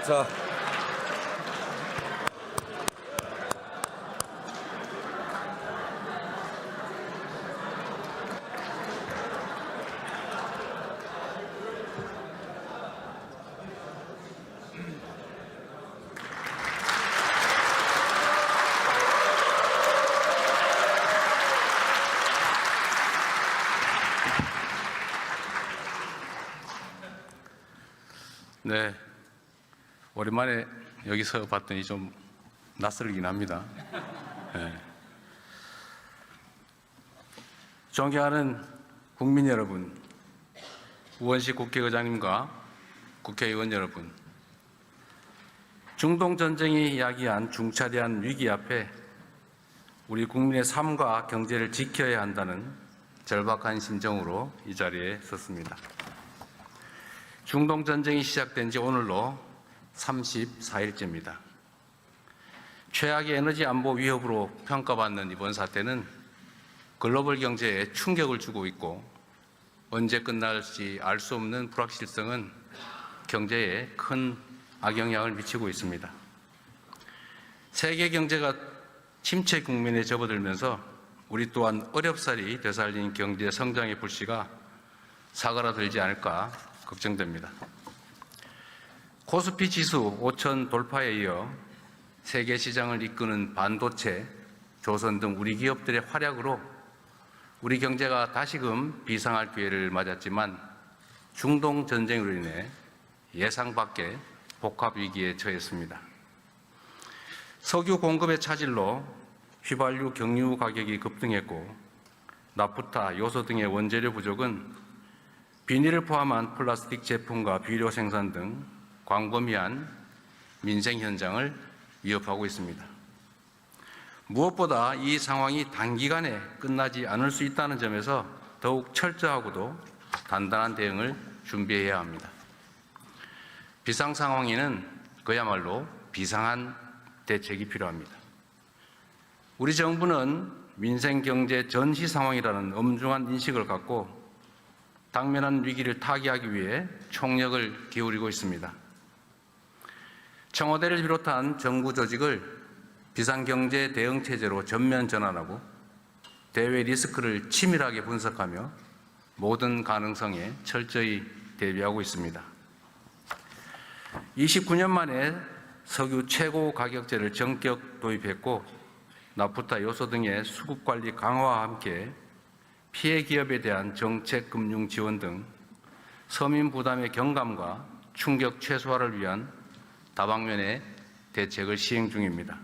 자. 네, 오랜만에 여기서 봤더니 좀 낯설긴 합니다. 네. 존경하는 국민 여러분, 우원식 국회의장님과 국회의원 여러분, 중동 전쟁이 야기한 중차대한 위기 앞에 우리 국민의 삶과 경제를 지켜야 한다는 절박한 심정으로 이 자리에 섰습니다. 중동 전쟁이 시작된 지 오늘로 34일째입니다. 최악의 에너지 안보 위협으로 평가받는 이번 사태는 글로벌 경제에 충격을 주고 있고 언제 끝날지 알 수 없는 불확실성은 경제에 큰 악영향을 미치고 있습니다. 세계 경제가 침체 국면에 접어들면서 우리 또한 어렵사리 되살린 경제 성장의 불씨가 사그라들지 않을까 걱정됩니다. 코스피 지수 5천 돌파에 이어 세계 시장을 이끄는 반도체, 조선 등 우리 기업들의 활약으로 우리 경제가 다시금 비상할 기회를 맞았지만 중동 전쟁으로 인해 예상 밖의 복합 위기에 처했습니다. 석유 공급의 차질로 휘발유, 경유 가격이 급등했고 나프타, 요소 등의 원재료 부족은 비닐을 포함한 플라스틱 제품과 비료 생산 등 광범위한 민생 현장을 위협하고 있습니다. 무엇보다 이 상황이 단기간에 끝나지 않을 수 있다는 점에서 더욱 철저하고도 단단한 대응을 준비해야 합니다. 비상 상황에는 그야말로 비상한 대책이 필요합니다. 우리 정부는 민생 경제 전시 상황이라는 엄중한 인식을 갖고 당면한 위기를 타개하기 위해 총력을 기울이고 있습니다. 청와대를 비롯한 정부 조직을 비상경제 대응 체제로 전면 전환하고 대외 리스크를 치밀하게 분석하며 모든 가능성에 철저히 대비하고 있습니다. 29년 만에 석유 최고 가격제를 전격 도입했고 나프타, 요소 등의 수급 관리 강화와 함께 피해 기업에 대한 정책 금융 지원 등 서민 부담의 경감과 충격 최소화를 위한 다방면의 대책을 시행 중입니다.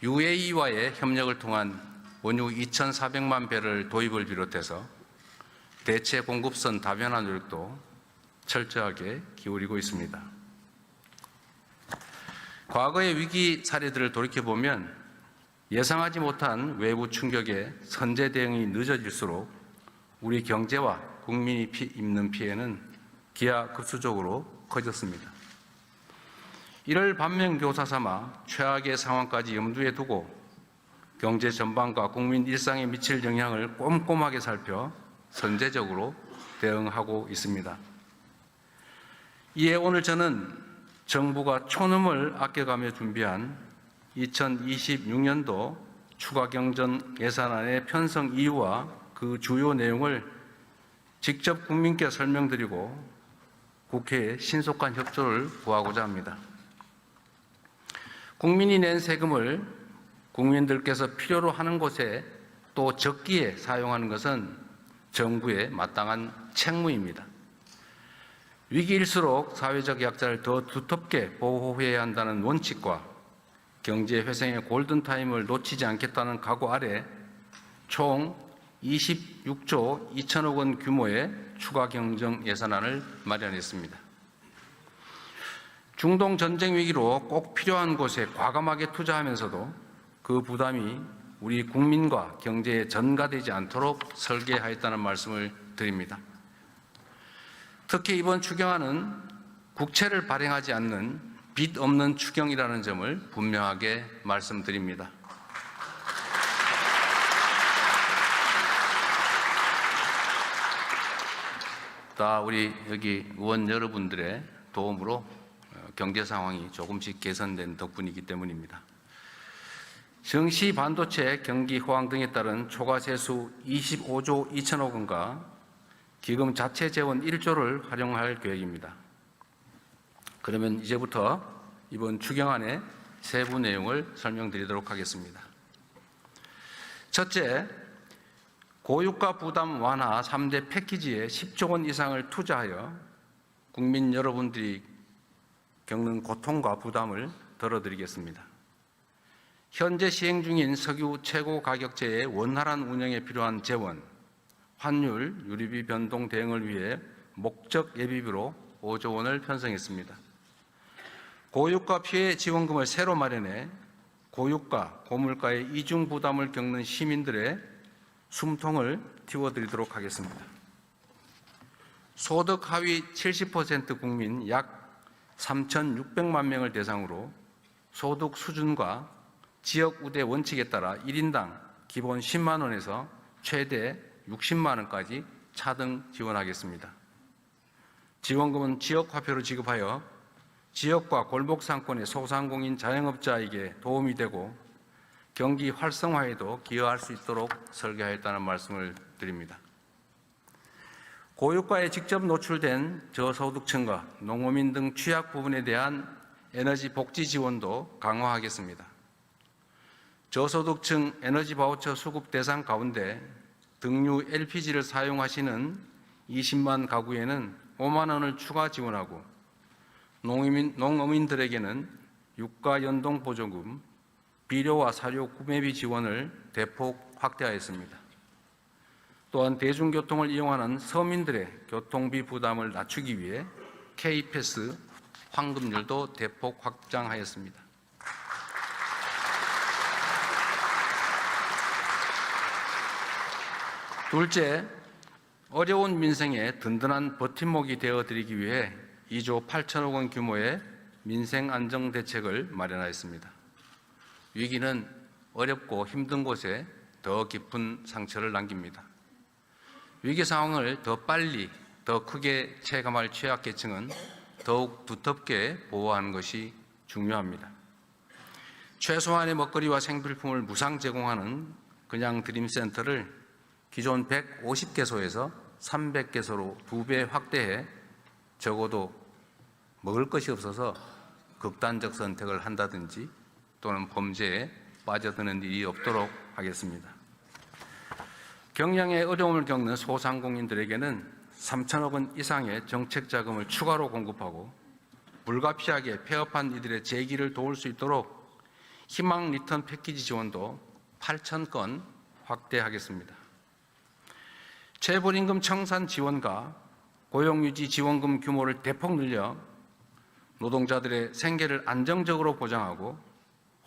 UAE와의 협력을 통한 원유 2,400만 배럴 도입을 비롯해서 대체 공급선 다변화 노력도 철저하게 기울이고 있습니다. 과거의 위기 사례들을 돌이켜보면 예상하지 못한 외부 충격에 선제 대응이 늦어질수록 우리 경제와 국민이 입는 피해는 기하급수적으로 커졌습니다. 이를 반면교사 삼아 최악의 상황까지 염두에 두고 경제 전반과 국민 일상에 미칠 영향을 꼼꼼하게 살펴 선제적으로 대응하고 있습니다. 이에 오늘 저는 정부가 촌음을 아껴가며 준비한 2026년도 추가경정 예산안의 편성 이유와 그 주요 내용을 직접 국민께 설명드리고 국회에 신속한 협조를 구하고자 합니다. 국민이 낸 세금을 국민들께서 필요로 하는 곳에 또 적기에 사용하는 것은 정부의 마땅한 책무입니다. 위기일수록 사회적 약자를 더 두텁게 보호해야 한다는 원칙과 경제 회생의 골든타임을 놓치지 않겠다는 각오 아래 총 26조 2천억 원 규모의 추가 경정 예산안을 마련했습니다. 중동 전쟁 위기로 꼭 필요한 곳에 과감하게 투자하면서도 그 부담이 우리 국민과 경제에 전가되지 않도록 설계하였다는 말씀을 드립니다. 특히 이번 추경안은 국채를 발행하지 않는 빚 없는 추경이라는 점을 분명하게 말씀드립니다. 다 우리 여기 의원 여러분들의 도움으로 경제 상황이 조금씩 개선된 덕분이기 때문입니다. 정시 반도체 경기 호황 등에 따른 초과 세수 25조 2천억 원과 기금 자체 재원 1조를 활용할 계획입니다. 그러면 이제부터 이번 추경안의 세부 내용을 설명드리도록 하겠습니다. 첫째, 고유가 부담 완화 3대 패키지에 10조 원 이상을 투자하여 국민 여러분들이 겪는 고통과 부담을 덜어드리겠습니다. 현재 시행 중인 석유 최고 가격제의 원활한 운영에 필요한 재원, 환율, 유류비 변동 대응을 위해 목적 예비비로 5조 원을 편성했습니다. 고유가 피해 지원금을 새로 마련해 고유가, 고물가의 이중 부담을 겪는 시민들의 숨통을 틔워드리도록 하겠습니다. 소득 하위 70% 국민 약 3,600만 명을 대상으로 소득 수준과 지역 우대 원칙에 따라 1인당 기본 10만 원에서 최대 60만 원까지 차등 지원하겠습니다. 지원금은 지역 화폐로 지급하여 지역과 골목 상권의 소상공인 자영업자에게 도움이 되고 경기 활성화에도 기여할 수 있도록 설계하였다는 말씀을 드립니다. 고유가에 직접 노출된 저소득층과 농어민 등 취약 부분에 대한 에너지 복지 지원도 강화하겠습니다. 저소득층 에너지 바우처 수급 대상 가운데 등유 LPG를 사용하시는 20만 가구에는 5만 원을 추가 지원하고 농어민들에게는 유가 연동 보조금, 비료와 사료 구매비 지원을 대폭 확대하였습니다. 또한 대중교통을 이용하는 서민들의 교통비 부담을 낮추기 위해 K패스 환급률도 대폭 확장하였습니다. 둘째, 어려운 민생에 든든한 버팀목이 되어드리기 위해 2조 8천억 원 규모의 민생 안정 대책을 마련하였습니다. 위기는 어렵고 힘든 곳에 더 깊은 상처를 남깁니다. 위기 상황을 더 빨리, 더 크게 체감할 취약계층은 더욱 두텁게 보호하는 것이 중요합니다. 최소한의 먹거리와 생필품을 무상 제공하는 그냥 드림센터를 기존 150개소에서 300개소로 2배 확대해 적어도 먹을 것이 없어서 극단적 선택을 한다든지 또는 범죄에 빠져드는 일이 없도록 하겠습니다. 경영에 어려움을 겪는 소상공인들에게는 3천억 원 이상의 정책 자금을 추가로 공급하고 불가피하게 폐업한 이들의 재기를 도울 수 있도록 희망 리턴 패키지 지원도 8천 건 확대하겠습니다. 재벌임금 청산 지원과 고용유지 지원금 규모를 대폭 늘려 노동자들의 생계를 안정적으로 보장하고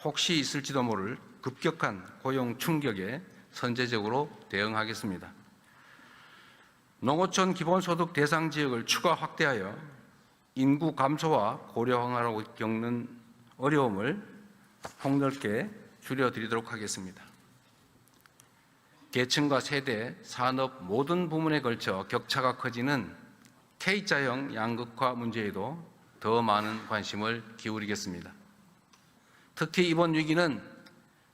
혹시 있을지도 모를 급격한 고용 충격에 선제적으로 대응하겠습니다. 농어촌 기본소득 대상 지역을 추가 확대하여 인구 감소와 고령화로 겪는 어려움을 폭넓게 줄여드리도록 하겠습니다. 계층과 세대, 산업 모든 부문에 걸쳐 격차가 커지는 K자형 양극화 문제에도 더 많은 관심을 기울이겠습니다. 특히 이번 위기는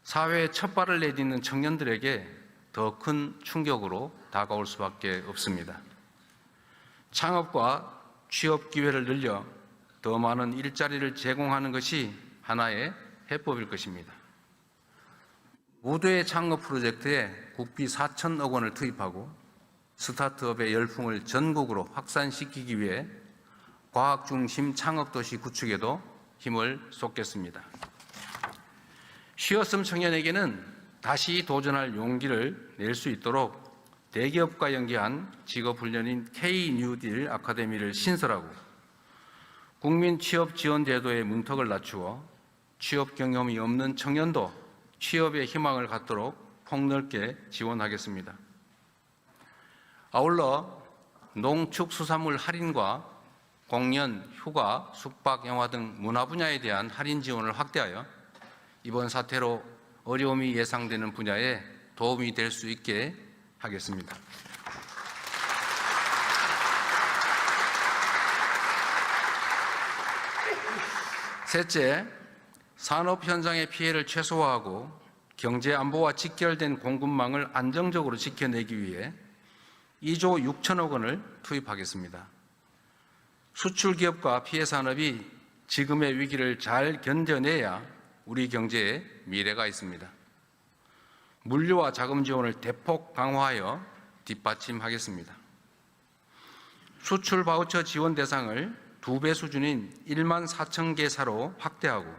사회에 첫 발을 내딛는 청년들에게 더 큰 충격으로 다가올 수밖에 없습니다. 창업과 취업 기회를 늘려 더 많은 일자리를 제공하는 것이 하나의 해법일 것입니다. 무도의 창업 프로젝트에 국비 4천억 원을 투입하고 스타트업의 열풍을 전국으로 확산시키기 위해 과학 중심 창업도시 구축에도 힘을 쏟겠습니다. 쉬었음 청년에게는 다시 도전할 용기를 낼 수 있도록 대기업과 연계한 직업훈련인 K-뉴딜 아카데미를 신설하고 국민 취업 지원 제도의 문턱을 낮추어 취업 경험이 없는 청년도 취업의 희망을 갖도록 폭넓게 지원하겠습니다. 아울러 농축수산물 할인과 공연, 휴가, 숙박, 영화 등 문화 분야에 대한 할인 지원을 확대하여 이번 사태로 어려움이 예상되는 분야에 도움이 될 수 있게 하겠습니다. 셋째, 산업 현장의 피해를 최소화하고 경제 안보와 직결된 공급망을 안정적으로 지켜내기 위해 2조 6천억 원을 투입하겠습니다. 수출 기업과 피해 산업이 지금의 위기를 잘 견뎌내야 우리 경제에 미래가 있습니다. 물류와 자금 지원을 대폭 강화하여 뒷받침하겠습니다. 수출 바우처 지원 대상을 2배 수준인 1만 4천 개 사로 확대하고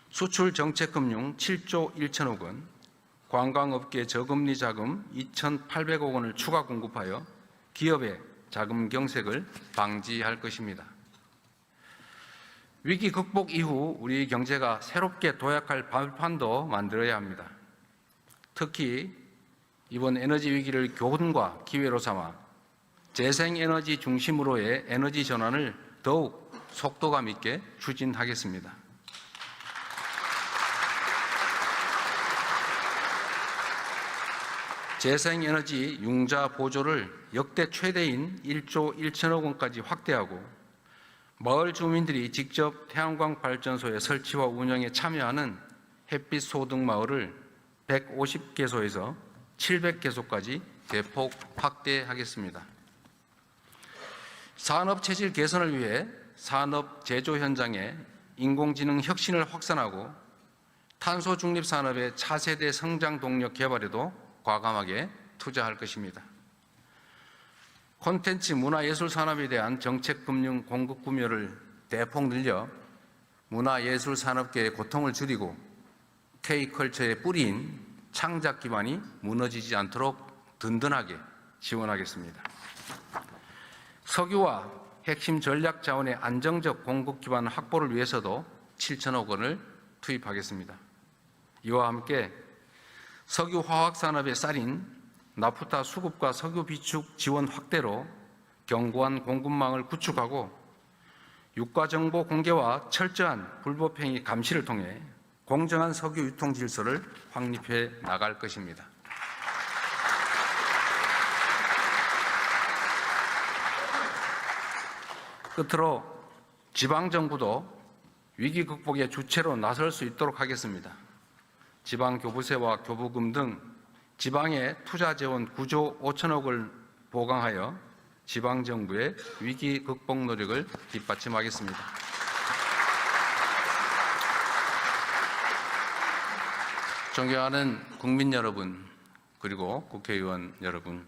수출 정책금융 7조 1천억 원, 관광업계 저금리 자금 2,800억 원을 추가 공급하여 기업의 자금 경색을 방지할 것입니다. 위기 극복 이후 우리 경제가 새롭게 도약할 발판도 만들어야 합니다. 특히 이번 에너지 위기를 교훈과 기회로 삼아 재생에너지 중심으로의 에너지 전환을 더욱 속도감 있게 추진하겠습니다. 재생에너지 융자 보조를 역대 최대인 1조 1천억 원까지 확대하고 마을 주민들이 직접 태양광 발전소의 설치와 운영에 참여하는 햇빛 소득 마을을 150개소에서 700개소까지 대폭 확대하겠습니다. 산업 체질 개선을 위해 산업 제조 현장에 인공지능 혁신을 확산하고 탄소 중립 산업의 차세대 성장 동력 개발에도 과감하게 투자할 것입니다. 콘텐츠 문화예술 산업에 대한 정책 금융 공급 구매를 대폭 늘려 문화예술 산업계의 고통을 줄이고 K컬처의 뿌리인 창작 기반이 무너지지 않도록 든든하게 지원하겠습니다. 석유와 핵심 전략 자원의 안정적 공급 기반 확보를 위해서도 7천억 원을 투입하겠습니다. 이와 함께 석유 화학 산업의 쌀인 나프타 수급과 석유 비축 지원 확대로 견고한 공급망을 구축하고 유가 정보 공개와 철저한 불법 행위 감시를 통해 공정한 석유 유통 질서를 확립해 나갈 것입니다. 끝으로 지방정부도 위기 극복의 주체로 나설 수 있도록 하겠습니다. 지방교부세와 교부금 등 지방의 투자 재원 9조 5천억을 보강하여 지방정부의 위기 극복 노력을 뒷받침하겠습니다. 존경하는 국민 여러분, 그리고 국회의원 여러분,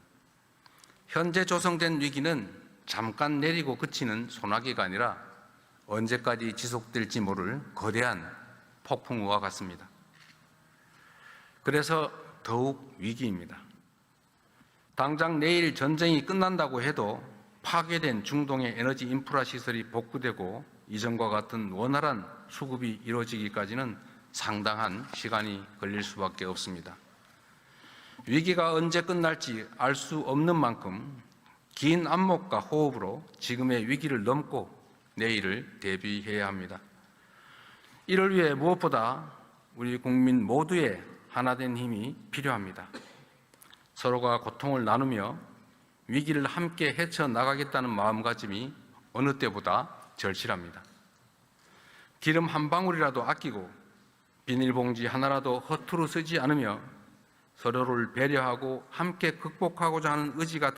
현재 조성된 위기는 잠깐 내리고 그치는 소나기가 아니라 언제까지 지속될지 모를 거대한 폭풍우와 같습니다. 그래서 더욱 위기입니다. 당장 내일 전쟁이 끝난다고 해도 파괴된 중동의 에너지 인프라 시설이 복구되고 이전과 같은 원활한 수급이 이루어지기까지는 상당한 시간이 걸릴 수밖에 없습니다. 위기가 언제 끝날지 알 수 없는 만큼 긴 안목과 호흡으로 지금의 위기를 넘고 내일을 대비해야 합니다. 이를 위해 무엇보다 우리 국민 모두의 하나된 힘이 필요합니다. 서로가 고통을 나누며 위기를 함께 헤쳐나가겠다는 마음가짐이 어느 때보다 절실합니다. 기름 한 방울이라도 아끼고 비닐봉지 하나라도 허투루 쓰지 않으며 서로를 배려하고 함께 극복하고자 하는 의지가